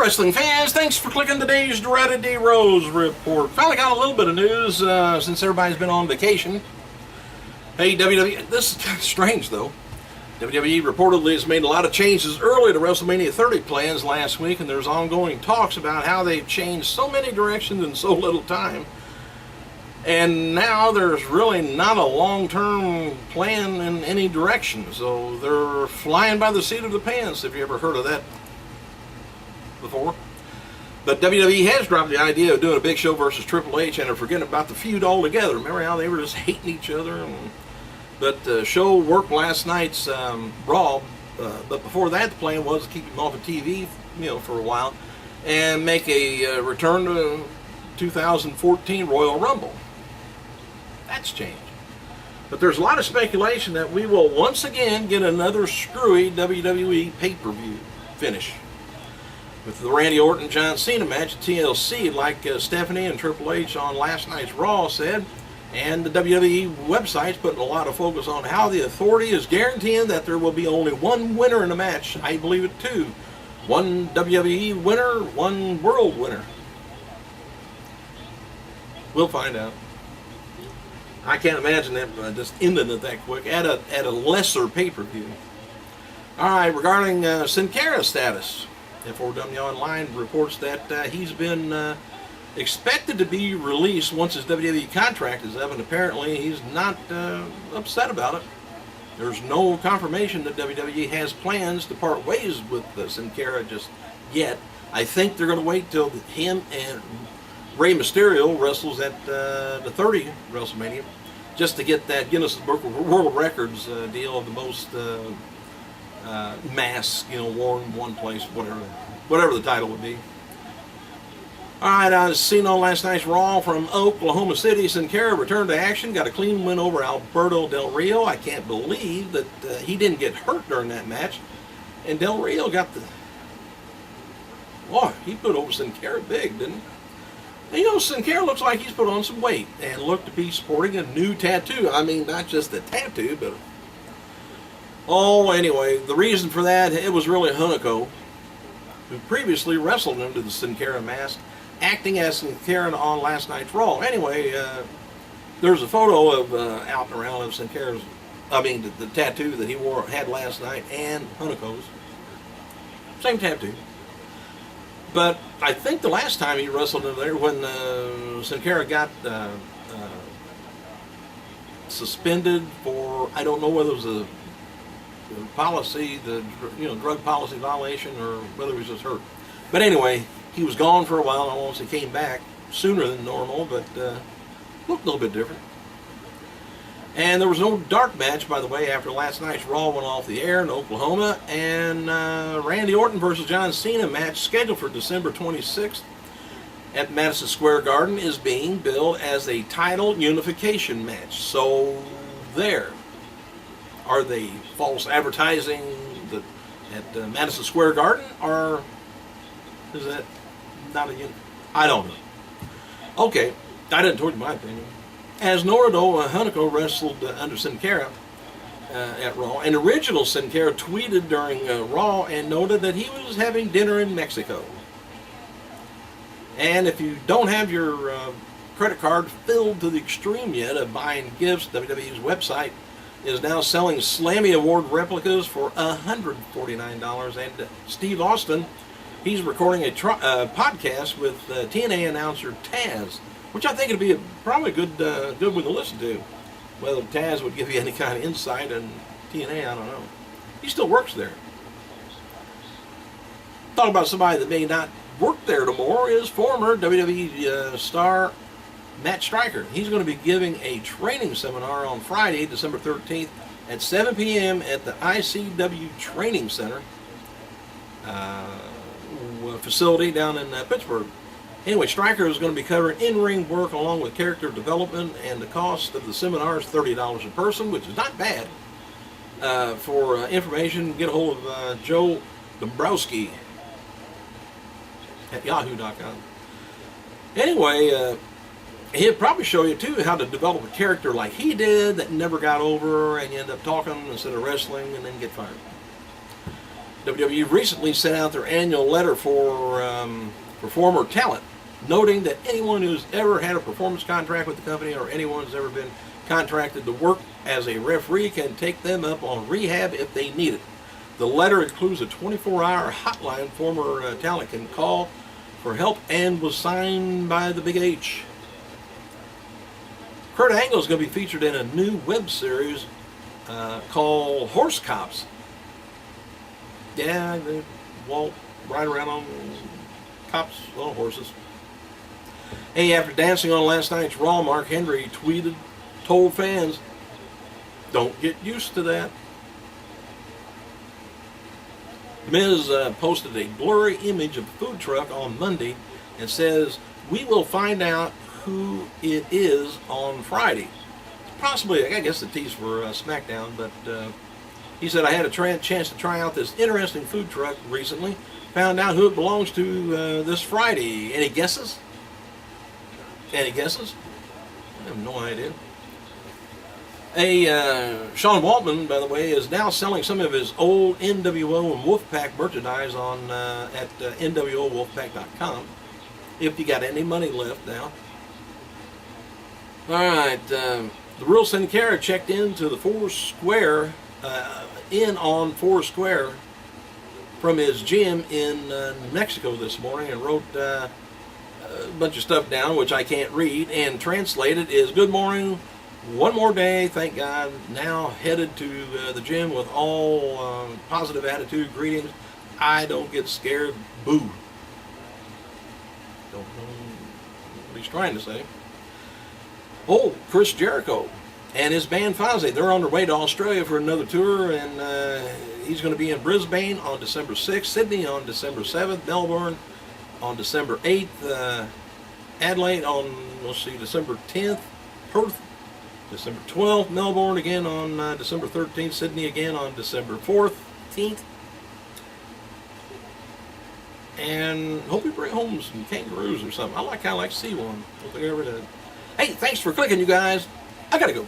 wrestling fans, thanks for clicking today's Dreaded D Rose report. Finally got a little bit of news since everybody's been on vacation. Hey, WWE, this is strange though. WWE reportedly has made a lot of changes early to WrestleMania 30 plans last week, and there's ongoing talks about how they've changed so many directions in so little time. And now there's really not a long-term plan in any direction, so they're flying by the seat of the pants, if you ever heard of that before. But WWE has dropped the idea of doing a Big Show versus Triple H and are forgetting about the feud altogether. Remember how they were just hating each other? But Show worked last night's Raw, but before that the plan was to keep him off of TV, for a while, and make a return to 2014 Royal Rumble. That's changed. But there's a lot of speculation that we will once again get another screwy WWE pay-per-view finish. With the Randy Orton-John Cena match at TLC, like Stephanie and Triple H on last night's Raw said, and the WWE website's putting a lot of focus on how the Authority is guaranteeing that there will be only one winner in the match. I believe it too. One WWE winner, one world winner. We'll find out. I can't imagine that just ending it that quick at a lesser pay-per-view. All right, regarding Sin Cara's status, F4W Online reports that he's been expected to be released once his WWE contract is up, and apparently he's not upset about it. There's no confirmation that WWE has plans to part ways with Sin Cara just yet. I think they're going to wait till him and Rey Mysterio wrestles at the 30 WrestleMania, just to get that Guinness Book of World Records deal of the most masks, worn in one place, whatever the title would be. All right, I was seen on last night's Raw from Oklahoma City. Sin Cara returned to action, got a clean win over Alberto Del Rio. I can't believe that he didn't get hurt during that match, and Del Rio got the. Boy, he put over Sin Cara big, didn't he? Sin Cara looks like he's put on some weight and looked to be sporting a new tattoo. I mean, not just a tattoo, but... anyway, the reason for that, it was really Hunico, who previously wrestled under the Sin Cara mask, acting as Sin Cara on last night's Raw. Anyway, there's a photo of out and around of Sin Cara's, the tattoo that he had last night, and Hunico's. Same tattoo. But I think the last time he wrestled in there, when Sin Cara got suspended for, I don't know whether it was a policy, drug policy violation, or whether he was just hurt. But anyway, he was gone for a while, and almost he came back sooner than normal, but looked a little bit different. And there was no dark match, by the way, after last night's Raw went off the air in Oklahoma. And Randy Orton versus John Cena match scheduled for December 26th at Madison Square Garden is being billed as a title unification match. So there. Are they false advertising at Madison Square Garden, or is that not a I don't know. Okay, I didn't tell you my opinion. As Norado Hunico wrestled under Sin Cara at Raw, and original Sin Cara tweeted during Raw and noted that he was having dinner in Mexico. And if you don't have your credit card filled to the extreme yet of buying gifts, WWE's website is now selling Slammy Award replicas for $149. And Steve Austin, he's recording a podcast with TNA announcer Taz, which I think would be probably a good one to listen to. Whether Taz would give you any kind of insight in TNA, I don't know. He still works there. Talking about somebody that may not work there anymore is former WWE star Matt Striker. He's going to be giving a training seminar on Friday, December 13th at 7 p.m. at the ICW Training Center facility down in Pittsburgh. Anyway, Striker is going to be covering in-ring work along with character development, and the cost of the seminar is $30 a person, which is not bad. For information, get a hold of Joe Dombrowski at yahoo.com. Anyway, he'll probably show you, too, how to develop a character like he did that never got over, and you end up talking instead of wrestling and then get fired. WWE recently sent out their annual letter for former talent, noting that anyone who's ever had a performance contract with the company or anyone who's ever been contracted to work as a referee can take them up on rehab if they need it. The letter includes a 24-hour hotline former talent can call for help and was signed by the Big H. Kurt Angle is going to be featured in a new web series called Horse Cops. Yeah, they walk right around on cops on horses. Hey, after dancing on last night's Raw, Mark Henry told fans, don't get used to that. Miz posted a blurry image of a food truck on Monday and says, we will find out who it is on Friday. Possibly, I guess, the tease for SmackDown, but he said, I had a chance to try out this interesting food truck recently. Found out who it belongs to this Friday. Any guesses? Any guesses? I have no idea. Sean Waltman, by the way, is now selling some of his old NWO and Wolfpack merchandise on at NWOWolfpack.com. If you got any money left now. All right, the real Sin Cara checked into the Foursquare, on Foursquare from his gym in Mexico this morning and wrote a bunch of stuff down, which I can't read, and translated is, good morning, one more day, thank God, now headed to the gym with all positive attitude, greetings, I don't get scared, boo. Don't know what he's trying to say. Oh, Chris Jericho and his band Fozzy, they're on their way to Australia for another tour, and he's going to be in Brisbane on December 6th, Sydney on December 7th, Melbourne on December 8th, Adelaide on, let's see, December 10th, Perth December 12th, Melbourne again on December 13th, Sydney again on December 14th. And hope we bring home some kangaroos or something. I kind of like to see one. If they ever did. Hey, thanks for clicking, you guys. I gotta go.